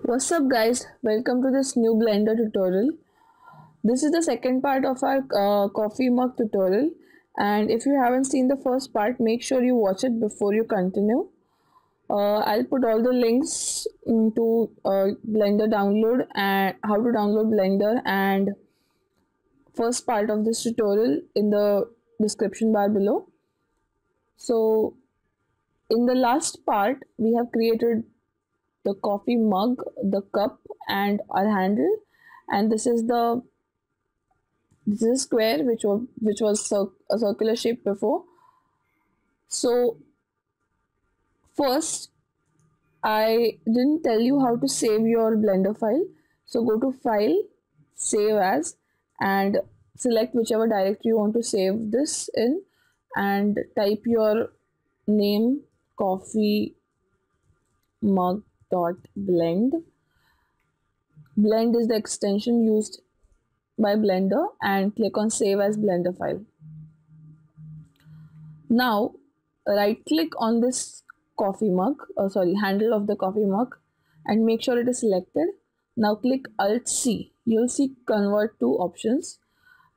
What's up guys, welcome to this new Blender tutorial. This is the second part of our coffee mug tutorial, and if you haven't seen the first part, make sure you watch it before you continue. I'll put all the links to Blender download and how to download Blender and first part of this tutorial in the description bar below. So in the last part we have created the coffee mug, the cup and our handle, and this is a square which was a circular shape before. So first I didn't tell you how to save your Blender file. So go to File, Save As, and select whichever directory you want to save this in, and type your name coffee mug dot blend. Blend is the extension used by Blender, and click on Save as Blender file. Now right click on this handle of the coffee mug and make sure it is selected. Now click Alt C. You'll see convert to options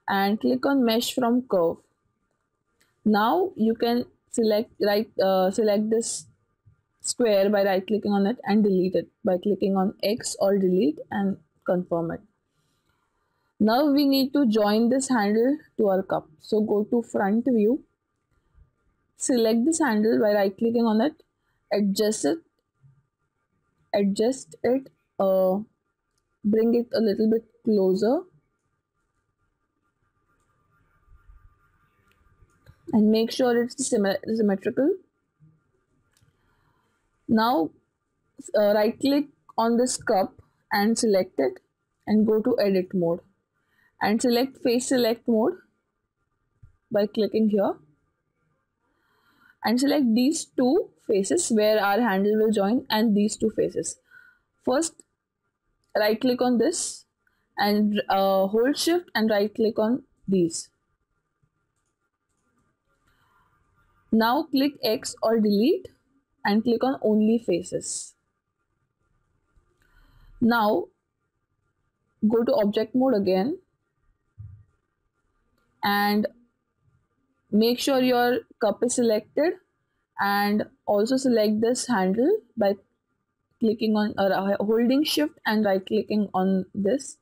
and click on mesh from curve. Now you can select this square by right clicking on it and delete it by clicking on X or delete and confirm it. Now we need to join this handle to our cup. So go to front view, select this handle by right clicking on it, adjust it, bring it a little bit closer and make sure it's symmetrical. Now right click on this cup and select it and go to edit mode and select face select mode by clicking here and select these two faces where our handle will join and these two faces. First right click on this and hold shift and right click on these. Now click X or delete and click on only faces. Now go to object mode again and make sure your cup is selected and also select this handle by clicking on holding shift and right clicking on this.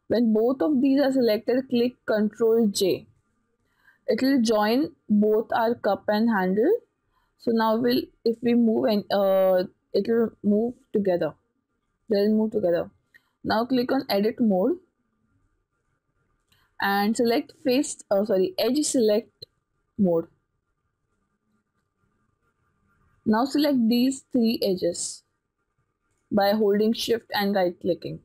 When both of these are selected, click Ctrl J. It will join both our cup and handle. So now if we move and it will move together. They'll move together. Now click on edit mode and select edge select mode. Now select these three edges by holding shift and right clicking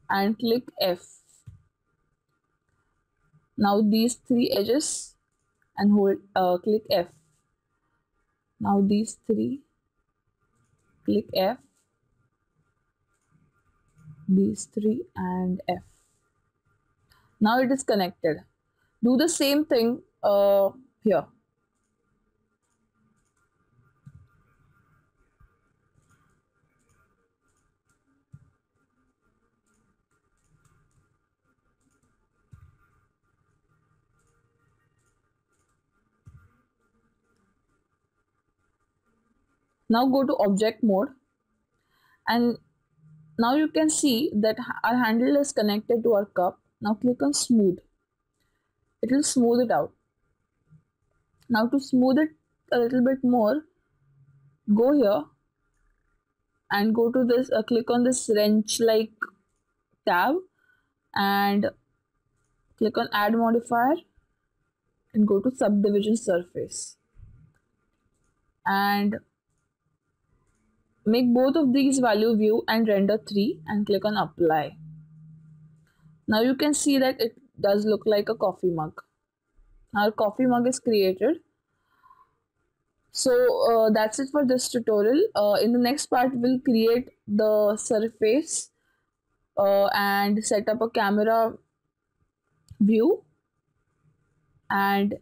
and click F. Now these three edges and click F. Now these three, click F, these three and F. Now it is connected. Do the same thing here. Now go to object mode and now you can see that our handle is connected to our cup. Now click on smooth. It will smooth it out. Now to smooth it a little bit more, go here and go to this, click on this wrench like tab and click on add modifier and go to subdivision surface and make both of these value view and render 3 and click on apply. Now you can see that it does look like a coffee mug. Our coffee mug is created. So that's it for this tutorial. In the next part we'll create the surface and set up a camera view, and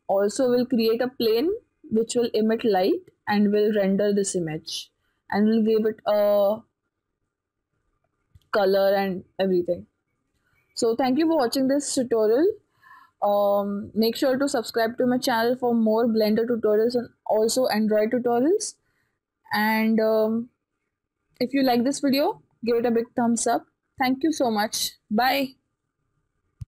also we'll create a plane which will emit light and will render this image. and we'll give it a color and everything. So thank you for watching this tutorial. Make sure to subscribe to my channel for more Blender tutorials and also Android tutorials. And if you like this video, give it a big thumbs up. Thank you so much. Bye.